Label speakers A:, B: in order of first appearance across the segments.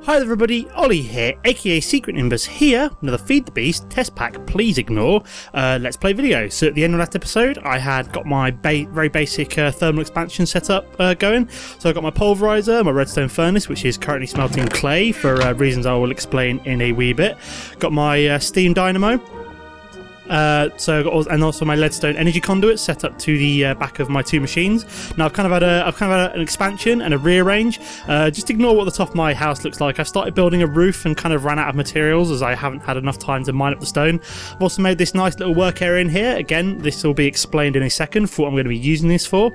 A: Hi everybody, Ollie here, aka Secret Nimbus here, another Feed the Beast test pack, please ignore, let's play video. So at the end of that episode, I had got my very basic thermal expansion setup going. So I got my pulverizer, my redstone furnace, which is currently smelting clay for reasons I will explain in a wee bit. Got my steam dynamo. And also my leadstone energy conduit set up to the back of my two machines. Now I've kind of had an expansion and a rearrange. Just ignore what the top of my house looks like. I started building a roof and kind of ran out of materials as I haven't had enough time to mine up the stone. I've also made this nice little work area in here. Again, this will be explained in a second for what I'm going to be using this for.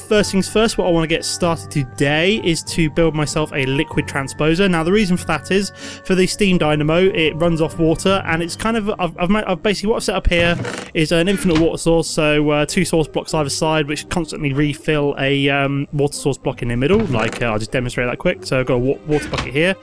A: First things first, what I want to get started today is to build myself a liquid transposer. Now the reason for that is, for the steam dynamo, it runs off water, and it's kind of, I've basically what I've set up here is an infinite water source, so two source blocks either side which constantly refill a water source block in the middle. Like I'll just demonstrate that quick. So I've got a water bucket here.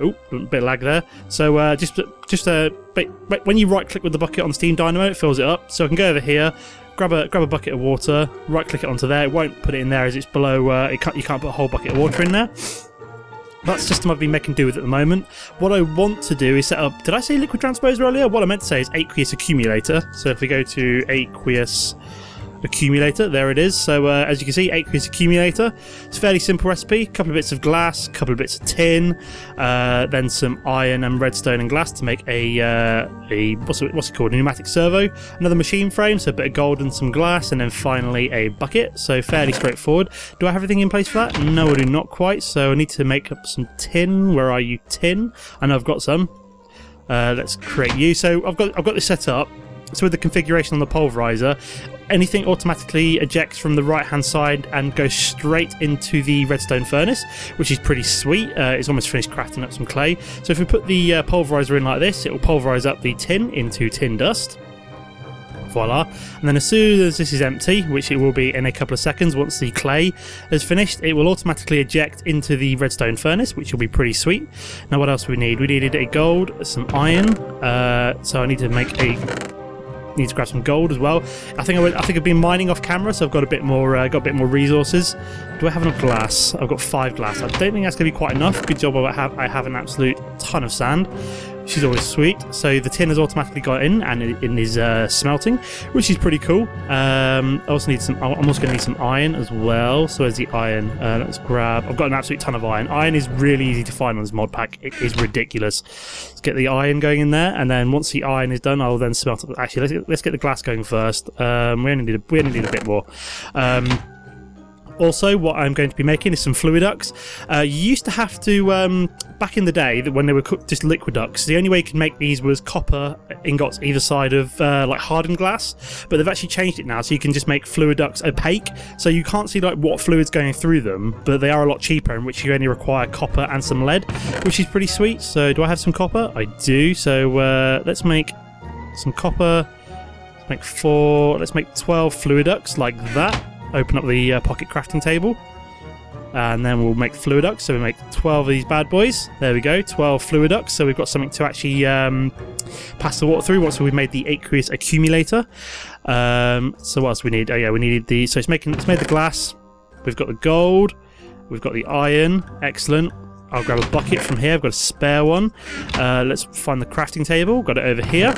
A: Oh, a bit of lag there. So when you right click with the bucket on the steam dynamo, it fills it up. So I can go over here, grab a bucket of water, right click it onto there. It won't put it in there as it's below. You can't put a whole bucket of water in there. That's the system I've been making do with at the moment. What I want to do is set up, did I say liquid transposer earlier? What I meant to say is Aqueous Accumulator. So if we go to Aqueous Accumulator, there it is. So as you can see, Aqueous Accumulator, it's a fairly simple recipe. A couple of bits of glass, a couple of bits of tin, then some iron and redstone and glass to make a what's it called, a pneumatic servo, another machine frame, so a bit of gold and some glass, and then finally a bucket. So fairly straightforward. Do I have everything in place for that? No, I do not quite. So I need to make up some tin. Where are you, tin? I know I've got some. Let's create you. So I've got this set up. So with the configuration on the pulverizer, anything automatically ejects from the right hand side and goes straight into the redstone furnace, which is pretty sweet. It's almost finished crafting up some clay. So if we put the pulverizer in like this, it will pulverize up the tin into tin dust. Voila. And then as soon as this is empty, which it will be in a couple of seconds once the clay is finished, it will automatically eject into the redstone furnace, which will be pretty sweet. Now what else do we need? We needed a gold, some iron, so I need to grab some gold as well. I think I've been mining off camera, so I've got a bit more resources. Do I have enough glass? I've got 5 glass. I don't think that's going to be quite enough. Good job. I have an absolute ton of sand, which is always sweet. So the tin has automatically got in and it is smelting, which is pretty cool. I'm also going to need some iron as well. So where's the iron? Let's grab. I've got an absolute ton of iron. Iron is really easy to find on this mod pack. It is ridiculous. Let's get the iron going in there, and then once the iron is done, I'll then smelt it. Actually, let's get the glass going first. We only need a bit more. Also, what I'm going to be making is some fluiducts. You used to have to, back in the day, when they were just liquiducts, the only way you could make these was copper ingots either side of like hardened glass, but they've actually changed it now, so you can just make fluiducts opaque, so you can't see like what fluid's going through them, but they are a lot cheaper, in which you only require copper and some lead, which is pretty sweet. So do I have some copper? I do. So let's make some copper. Let's make 12 fluiducts like that. Open up the pocket crafting table, and then we'll make fluiducts. So we make 12 of these bad boys. There we go, 12 fluiducts. So we've got something to actually pass the water through once we've made the aqueous accumulator. So what else we need? Oh yeah, we needed the. So it's made the glass. We've got the gold. We've got the iron. Excellent. I'll grab a bucket from here. I've got a spare one. Let's find the crafting table. Got it over here.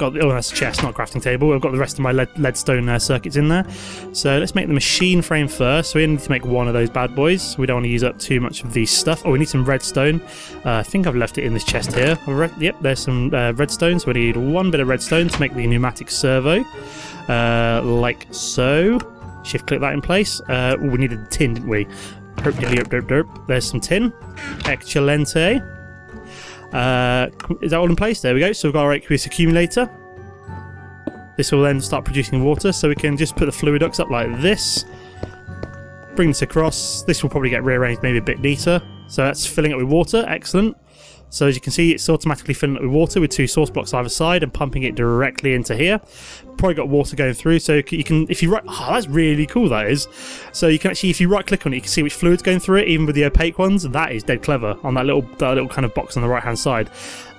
A: That's a chest, not a crafting table. I've got the rest of my leadstone circuits in there. So let's make the machine frame first. So we need to make one of those bad boys. We don't want to use up too much of these stuff. Oh, we need some redstone. I think I've left it in this chest here. Yep, there's some redstone. So we need one bit of redstone to make the pneumatic servo. Like so. Shift click that in place. We needed the tin, didn't we? There's some tin. Excelente. Is that all in place? There we go. So we've got our aqueous accumulator. This will then start producing water, so we can just put the fluiducts up like this. Bring this across. This will probably get rearranged maybe a bit neater. So that's filling it with water. Excellent. So as you can see, it's automatically filling up with water with 2 source blocks either side and pumping it directly into here. Probably got water going through, so you can, if you right, oh, that's really cool, that is. So you can actually, if you right click on it, you can see which fluid's going through it, even with the opaque ones. That is dead clever on that little kind of box on the right hand side.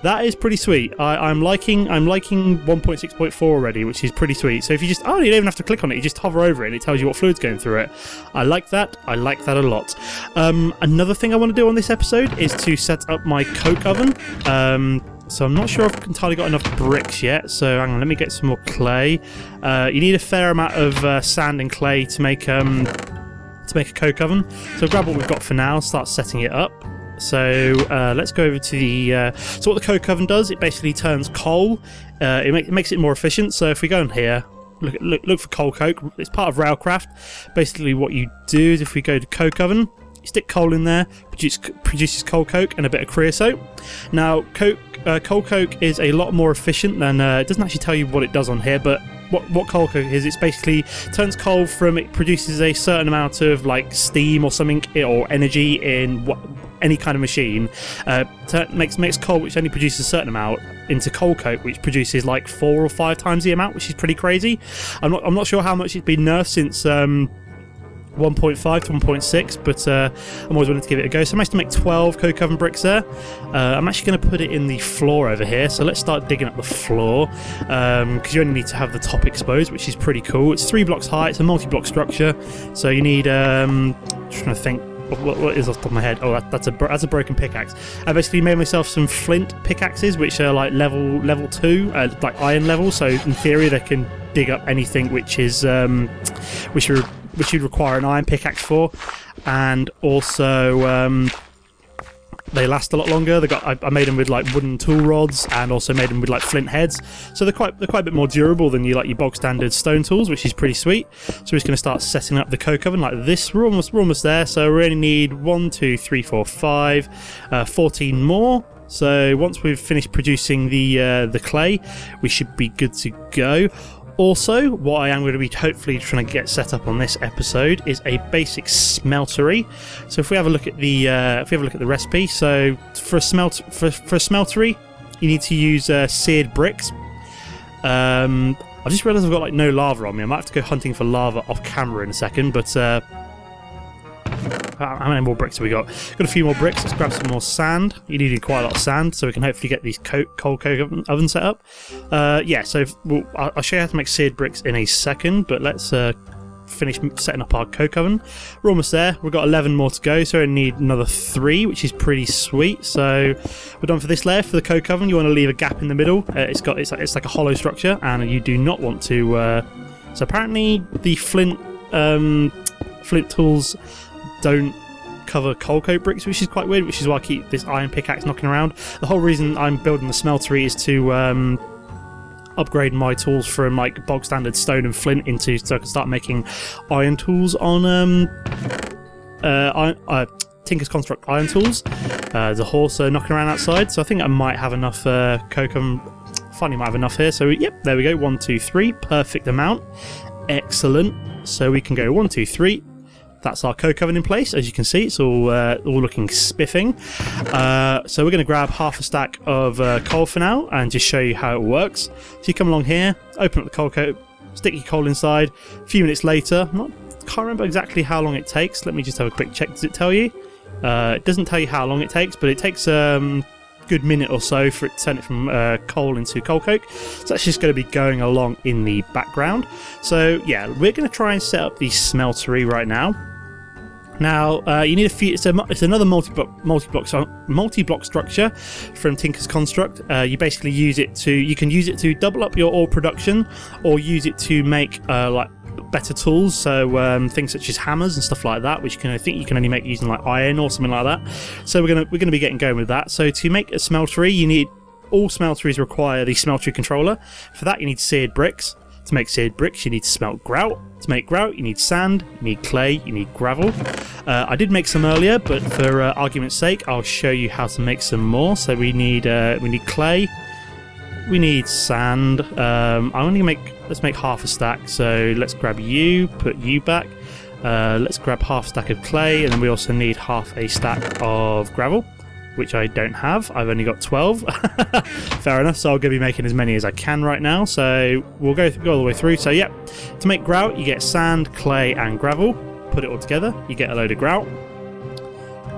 A: That is pretty sweet. I'm liking 1.6.4 already, which is pretty sweet. So if you just, oh, you don't even have to click on it, you just hover over it and it tells you what fluid's going through it. I like that. I like that a lot. Another thing I want to do on this episode is to set up my coke oven. So I'm not sure if I've entirely got enough bricks yet. So hang on, let me get some more clay. You need a fair amount of sand and clay to make a coke oven. So grab what we've got for now, start setting it up. So let's go over to the... so what the coke oven does, it basically turns coal. It makes it more efficient. So if we go in here, look for coal coke. It's part of Railcraft. Basically what you do is if we go to coke oven, you stick coal in there, produces coal coke and a bit of creosote. Now, coal coke is a lot more efficient than... it doesn't actually tell you what it does on here, but what coal coke is, it's basically turns coal from... It produces a certain amount of like steam or something, or energy in any kind of machine. Makes coal, which only produces a certain amount, into coal coke, which produces like 4 or 5 times the amount, which is pretty crazy. I'm not sure how much it's been nerfed since 1.5 to 1.6, but I'm always willing to give it a go. So I managed to make 12 coke oven bricks there. I'm actually going to put it in the floor over here, so let's start digging up the floor, because you only need to have the top exposed, which is pretty cool. It's 3 blocks high, it's a multi-block structure, so you need, trying to think, what is off the top of my head? Oh, that's a broken pickaxe. I basically made myself some flint pickaxes, which are like level 2, like iron level, so in theory they can dig up anything which is which you'd require an iron pickaxe for, and also they last a lot longer. I made them with like wooden tool rods, and also made them with like flint heads, so they're quite a bit more durable than your bog standard stone tools, which is pretty sweet. So we're just going to start setting up the coke oven like this. We're almost there. So we only need 1, 2, 3, 4, 5, 14 more. So once we've finished producing the clay, we should be good to go. Also, what I am going to be hopefully trying to get set up on this episode is a basic smeltery. So if we have a look at the recipe, so for a smeltery, you need to use seared bricks. I just realised I've got like no lava on me. I might have to go hunting for lava off camera in a second, but how many more bricks have we got? Got a few more bricks. Let's grab some more sand. You need quite a lot of sand, so we can hopefully get these coal coke oven set up. Yeah, so I'll show you how to make seared bricks in a second, but let's finish setting up our coke oven. We're almost there. We've got 11 more to go, so we need another 3, which is pretty sweet. So we're done for this layer. For the coke oven, you want to leave a gap in the middle. It's like a hollow structure, and you do not want to... so apparently the flint tools don't cover coal coke bricks, which is quite weird, which is why I keep this iron pickaxe knocking around. The whole reason I'm building the smeltery is to upgrade my tools from like bog standard stone and flint into, so I can start making iron tools on Tinker's Construct iron tools. There's a horse knocking around outside, so I think I might have enough coke. Finally might have enough here, so yep, there we go. 1, 2, 3, perfect amount. Excellent. So we can go 1, 2, 3. That's our coke oven in place. As you can see, it's all looking spiffing. So we're going to grab half a stack of coal for now and just show you how it works. So you come along here, open up the coal coke, stick your coal inside. A few minutes later, can't remember exactly how long it takes. Let me just have a quick check. Does it tell you? It doesn't tell you how long it takes, but it takes good minute or so for it to turn it from coal into coal coke. So that's just going to be going along in the background. So yeah, we're going to try and set up the smeltery right now. Now you need a few. It's another multi-block structure from Tinker's Construct. You basically use it to. You can use it to double up your ore production, or use it to make like better tools. So things such as hammers and stuff like that, which I think you can only make using like iron or something like that. So we're gonna be getting going with that. So to make a smeltery, you need all smelteries require the smeltery controller. For that, you need seared bricks. To make seared bricks, you need to smelt grout. To make grout, you need sand, you need clay, you need gravel. I did make some earlier, but for argument's sake, I'll show you how to make some more. So we need clay, we need sand. Let's make half a stack. So let's grab you, put you back. Let's grab half a stack of clay, and then we also need half a stack of gravel. which I don't have. I've only got 12. Fair enough, so I'm going to be making as many as I can right now. So we'll go all the way through. So yeah, to make grout, you get sand, clay and gravel. Put it all together, you get a load of grout.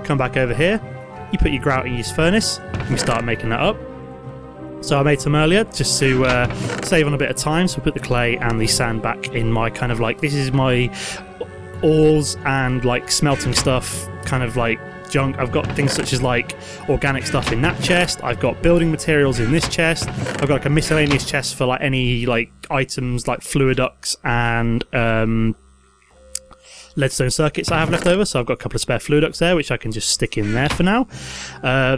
A: Come back over here, you put your grout in your furnace, and you start making that up. So I made some earlier just to save on a bit of time. So I put the clay and the sand back in my kind of like, this is my ores and like smelting stuff, kind of like junk. I've got things such as like organic stuff in that chest. I've got building materials in this chest. I've got like a miscellaneous chest for like any like items like fluiducts and leadstone circuits I have left over, so I've got a couple of spare fluiducts there which I can just stick in there for now.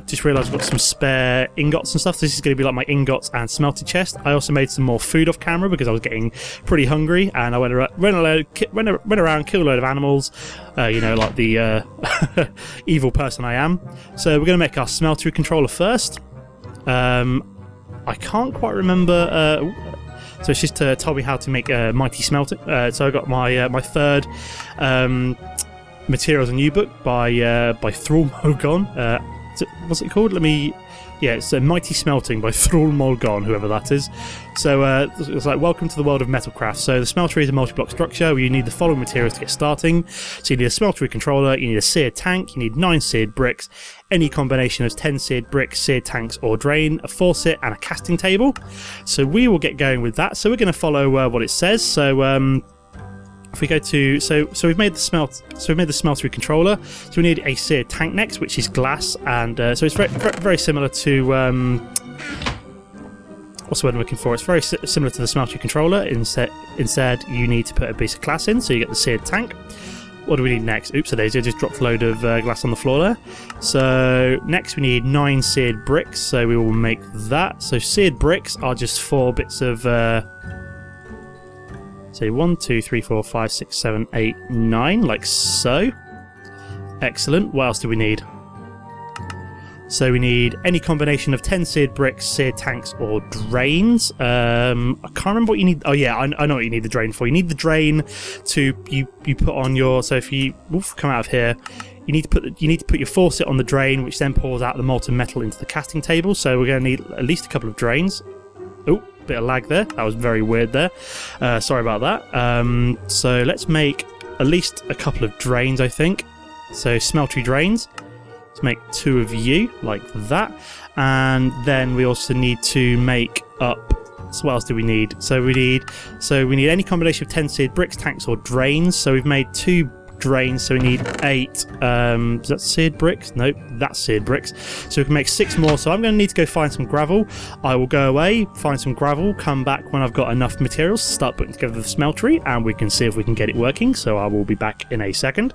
A: Just realised I've got some spare ingots and stuff. This is going to be like my ingots and smelted chest. I also made some more food off camera because I was getting pretty hungry, and I went around, killed a load of animals, you know, like the evil person I am. So we're going to make our smeltery controller first. I can't quite remember. So it's just told me how to make a mighty smelter. So I got my my third materials and new book by Thrall Mulgon. What's it called? Yeah, it's Mighty Smelting by Thrall Mulgon, whoever that is. So it's like, welcome to the world of metalcraft. So the smeltery is a multi-block structure where you need the following materials to get starting. So you need a smeltery controller, you need a seared tank, you need 9 seared bricks, any combination of 10 seared bricks, seared tanks or drain, a faucet and a casting table. So we will get going with that. So we're going to follow what it says. So if we go to so we've made the smeltery controller. So we need a seared tank next, which is glass, and so it's very similar to what's the word I'm looking for? It's very similar to the smeltery controller. Instead, you need to put a piece of glass in, so you get the seared tank. What do we need next? Oops, so I just dropped a load of glass on the floor there. So next we need 9 seared bricks, so we will make that. So seared bricks are just 4 bits of say 1, 2, 3, 4, 5, 6, 7, 8, 9, like so. Excellent. What else do we need? So we need any combination of 10 seared bricks, seared tanks, or drains. I can't remember what you need. Oh yeah, I know what you need the drain for. You need the drain to you put on your. So if you come out of here, you need to put your faucet on the drain, which then pours out the molten metal into the casting table. So we're going to need at least a couple of drains. Oh, bit of lag there. That was very weird there. Sorry about that. So let's make at least a couple of drains, I think. So smeltery drains. Let's make 2 of you, like that. And then we also need to make up. So what else do we need? So we need any combination of 10 seared bricks, tanks, or drains. So we've made 2 drains, so we need 8. Is that seared bricks? Nope, that's seared bricks. So we can make 6 more. So I'm going to need to go find some gravel. I will go away, find some gravel, come back when I've got enough materials to start putting together the smeltery, and we can see if we can get it working. So I will be back in a second.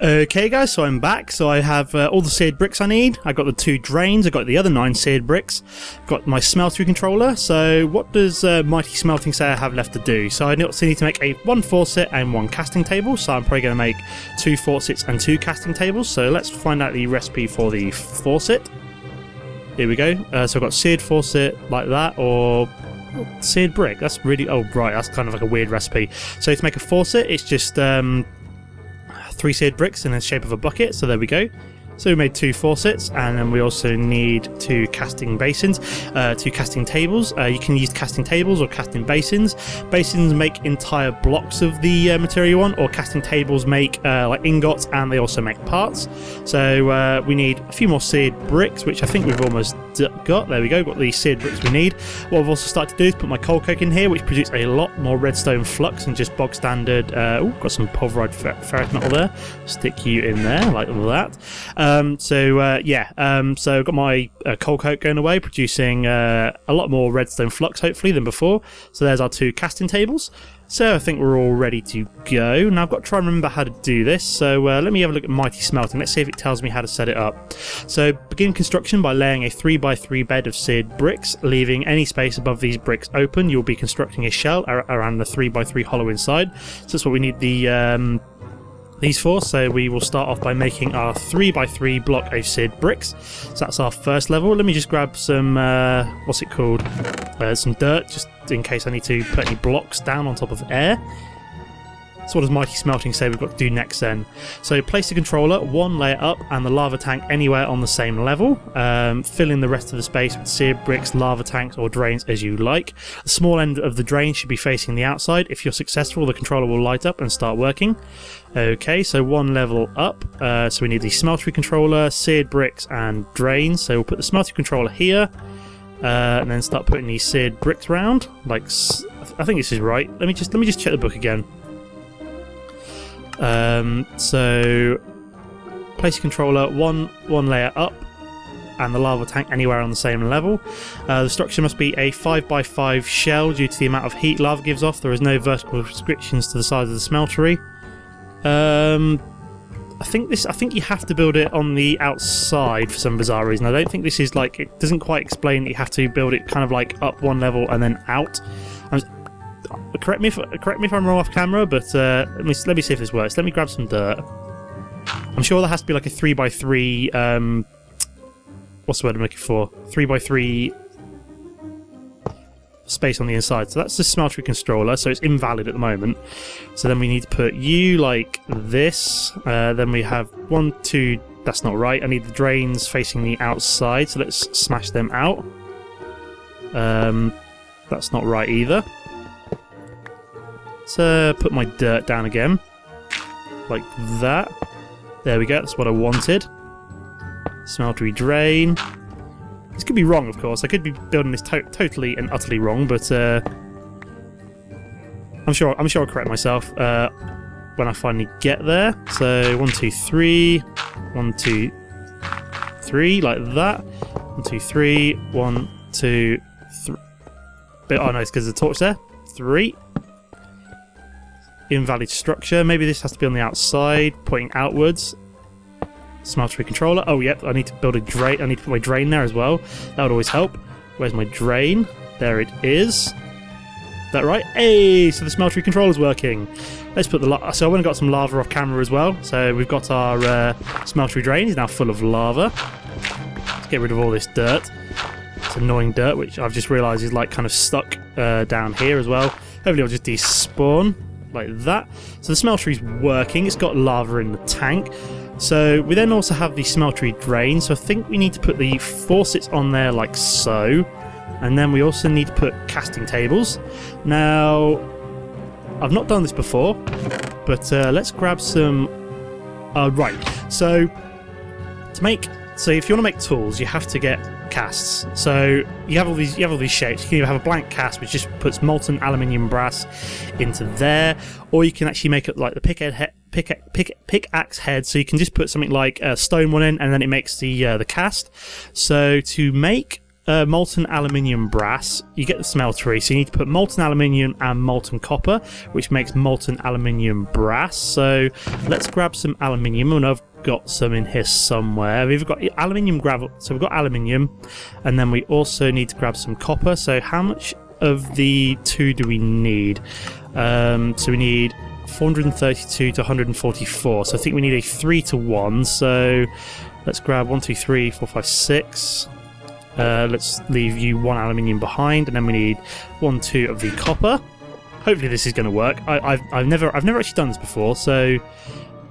A: Okay guys, so I'm back. So I have all the seared bricks I need. I got the 2 drains, I got the other 9 seared bricks, got my smeltery controller. So what does Mighty Smelting say I have left to do? So I also need to make 1 faucet and 1 casting table. So I'm probably going to make 2 faucets and 2 casting tables. So let's find out the recipe for the faucet. Here we go. So I've got seared faucet like that, or seared brick. That's really, oh right, that's kind of like a weird recipe. So to make a faucet, it's just 3 seared bricks in the shape of a bucket, so there we go. So we made 2 faucets, and then we also need 2 casting basins, 2 casting tables. You can use casting tables or casting basins. Basins make entire blocks of the material you want, or casting tables make like ingots, and they also make parts. So we need a few more seared bricks, which I think we've almost got. There we go, got the seared bricks we need. What I've also started to do is put my coal coke in here, which produces a lot more redstone flux than just bog standard. Got some pulverized ferrous metal there. Stick you in there like that. So I've got my coal coke going away, producing a lot more redstone flux, hopefully, than before. So there's our 2 casting tables. So I think we're all ready to go. Now I've got to try and remember how to do this. So let me have a look at Mighty Smelting. Let's see if it tells me how to set it up. So begin construction by laying a 3x3 bed of seared bricks, leaving any space above these bricks open. You'll be constructing a shell around the 3x3 hollow inside. So that's what we need these for. So we will start off by making our 3x3 block of seared bricks. So that's our first level. Let me just grab some what's it called, some dirt, just in case I need to put any blocks down on top of air. So what does Mighty Smelting say we've got to do next then? So place the controller 1 layer up and the lava tank anywhere on the same level. Fill in the rest of the space with seared bricks, lava tanks or drains as you like. The small end of the drain should be facing the outside. If you're successful, the controller will light up and start working. Okay, so 1 level up. So we need the smeltery controller, seared bricks and drains. So we'll put the smeltery controller here. And then start putting these seared bricks round. Like, I think this is right. Let me just check the book again. So place your controller one layer up and the lava tank anywhere on the same level. The structure must be a 5x5 shell due to the amount of heat lava gives off. There is no vertical restrictions to the size of the smeltery. I think you have to build it on the outside for some bizarre reason. I don't think this is like, it doesn't quite explain that you have to build it kind of like up 1 level and then out. Correct me if I'm wrong off camera, but let me see if this works. Let me grab some dirt. I'm sure there has to be like a 3x3. What's the word I'm looking for? 3x3 space on the inside. So that's the smeltery controller. So it's invalid at the moment. So then we need to put you like this. Then we have 1, 2. That's not right. I need the drains facing the outside. So let's smash them out. That's not right either. So put my dirt down again, like that. There we go, that's what I wanted. Smeltery drain. This could be wrong, of course. I could be building this totally and utterly wrong, but I'm sure I'll correct myself when I finally get there. So 1, 2, 3, 1, 2, 3, like that. 1, 2, 3, 1, 2, 3. Oh no, it's because of the torch there. 3. Invalid structure. Maybe this has to be on the outside, pointing outwards. Smeltery controller. Oh, yep. I need to build a drain. I need to put my drain there as well. That would always help. Where's my drain? There it is. Is that right? Hey, so the smeltery controller's working. Let's put the so I went and got some lava off camera as well. So we've got our smeltery drain. It's now full of lava. Let's get rid of all this dirt. It's annoying dirt, which I've just realised is like kind of stuck down here as well. Hopefully it'll just despawn. Like that. So the smeltery's working, it's got lava in the tank. So we then also have the smeltery drain, so I think we need to put the faucets on there like so. And then we also need to put casting tables. Now, I've not done this before, but let's grab some... right, so if you want to make tools, you have to get casts. So you have all these shapes. You can either have a blank cast which just puts molten aluminium brass into there, or you can actually make it like the pickaxe head. So you can just put something like a stone one in, and then it makes the cast. So to make molten aluminium brass, you get the smeltery. So you need to put molten aluminium and molten copper, which makes molten aluminium brass. So let's grab some aluminium, and I've got some in here somewhere. We've got aluminium gravel, so we've got aluminium, and then we also need to grab some copper. So how much of the two do we need? So we need 432 to 144. So I think we need a 3 to 1. So let's grab 1, 2, 3, 4, 5, 6. Let's leave you 1 aluminium behind, and then we need 1, 2 of the copper. Hopefully this is going to work. I've never actually done this before, so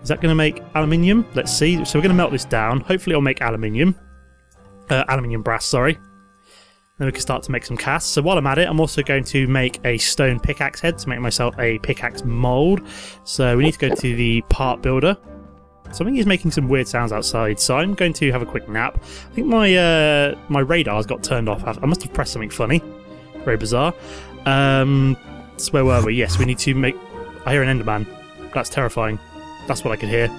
A: is that going to make aluminium? Let's see. So we're going to melt this down. Hopefully it'll make aluminium. Aluminium brass, sorry. Then we can start to make some casts. So while I'm at it, I'm also going to make a stone pickaxe head to make myself a pickaxe mold. So we need to go to the part builder. Something is making some weird sounds outside, so I'm going to have a quick nap. I think my radar's got turned off. I must have pressed something funny. Very bizarre. So where were we? Yes, we need to make... I hear an enderman. That's terrifying. That's what I could hear.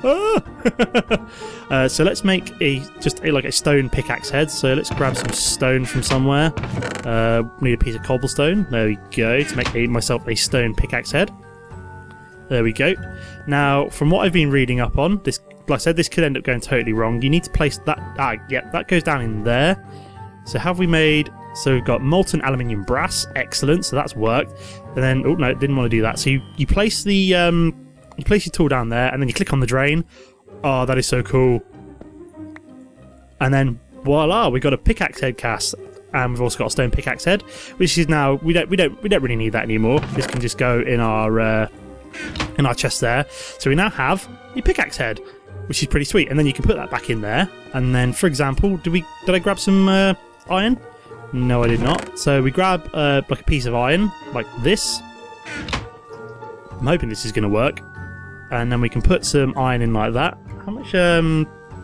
A: Ah! So let's make like a stone pickaxe head. So let's grab some stone from somewhere. We need a piece of cobblestone. There we go. To make myself a stone pickaxe head. There we go. Now, from what I've been reading up on, this, like I said, this could end up going totally wrong. You need to place that... yeah, that goes down in there. So have we made... So we've got molten aluminium brass. Excellent. So that's worked. And then... Oh, no, didn't want to do that. So you place the... you place your tool down there, and then you click on the drain. Oh, that is so cool. And then, voila, we've got a pickaxe head cast. And we've also got a stone pickaxe head, which is now... We don't really need that anymore. This can just go in our... in our chest there. So we now have a pickaxe head, which is pretty sweet. And then you can put that back in there. And then, for example, did I grab some iron? No, I did not. So we grab like a piece of iron, like this. I'm hoping this is going to work. And then we can put some iron in like that. How much?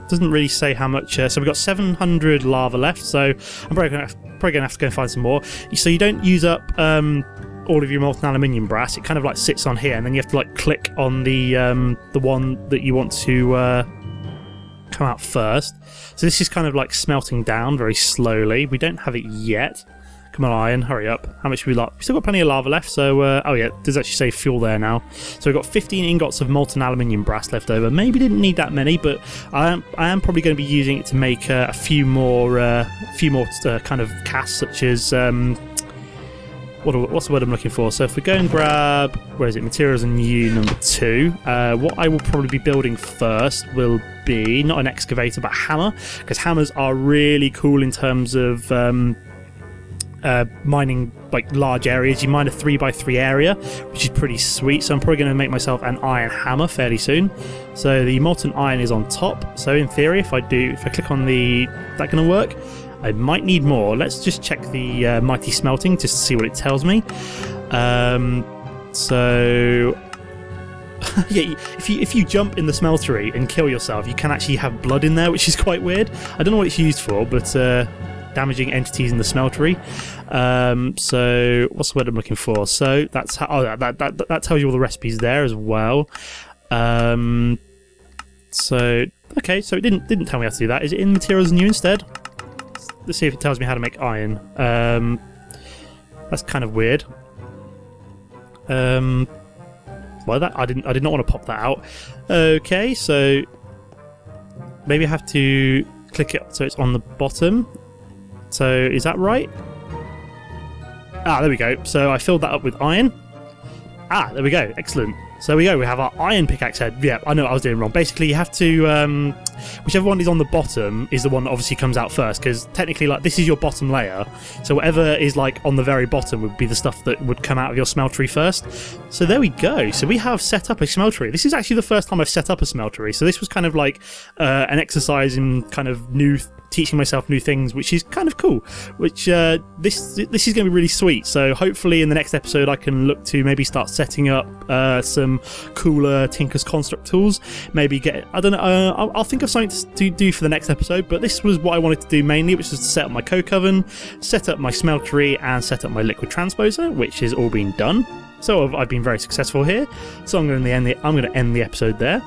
A: Doesn't really say how much. So we've got 700 lava left. So I'm probably going to have to go and find some more. So you don't use up all of your molten aluminium brass. It kind of like sits on here, and then you have to like click on the one that you want to come out first. So this is kind of like smelting down very slowly. We don't have it yet. Come on, iron, hurry up. How much have we got? We've still got plenty of lava left, so... oh yeah, it does actually say fuel there now. So we've got 15 ingots of molten aluminium brass left over. Maybe didn't need that many, but I am probably going to be using it to make a few more kind of casts, such as... what's the word I'm looking for? So if we go and grab... Where is it? Materials and new number 2. What I will probably be building first will be... Not an excavator, but a hammer. Because hammers are really cool in terms of... mining like large areas. You mine a 3x3 area, which is pretty sweet. So I'm probably going to make myself an iron hammer fairly soon. So the molten iron is on top. So in theory, if I click on that going to work? I might need more. Let's just check the mighty smelting just to see what it tells me. So yeah, if you jump in the smeltery and kill yourself, you can actually have blood in there, which is quite weird. I don't know what it's used for, but damaging entities in the smeltery. So what's the word I'm looking for? So that's how. Oh, that tells you all the recipes there as well. So okay, so it didn't tell me how to do that. Is it in materials new instead? Let's see if it tells me how to make iron. That's kind of weird. Well, that I did not want to pop that out. Okay, so maybe I have to click it so it's on the bottom. So is that right? Ah, there we go. So I filled that up with iron. Ah, there we go. Excellent. So there we go. We have our iron pickaxe head. Yeah, I know what I was doing wrong. Basically, you have to... whichever one is on the bottom is the one that obviously comes out first, because technically, like, this is your bottom layer. So whatever is, like, on the very bottom would be the stuff that would come out of your smeltery first. So there we go. So we have set up a smeltery. This is actually the first time I've set up a smeltery. So this was kind of like an exercise in kind of teaching myself new things, which is kind of cool. Which this is going to be really sweet. So hopefully in the next episode I can look to maybe start setting up some cooler Tinker's Construct tools. Maybe get, I don't know, I'll think of something to do for the next episode, but this was what I wanted to do mainly, which was to set up my coke oven, set up my smeltery, and set up my liquid transposer, which has all been done. So I've been very successful here. So I'm going to end the episode there.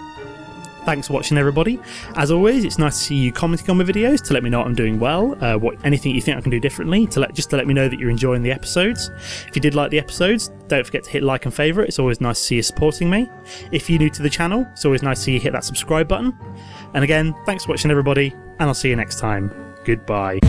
A: Thanks for watching, everybody. As always, it's nice to see you commenting on my videos to let me know what I'm doing well, anything you think I can do differently, just to let me know that you're enjoying the episodes. If you did like the episodes, don't forget to hit like and favourite. It's always nice to see you supporting me. If you're new to the channel, it's always nice to see you hit that subscribe button. And again, thanks for watching, everybody, and I'll see you next time. Goodbye.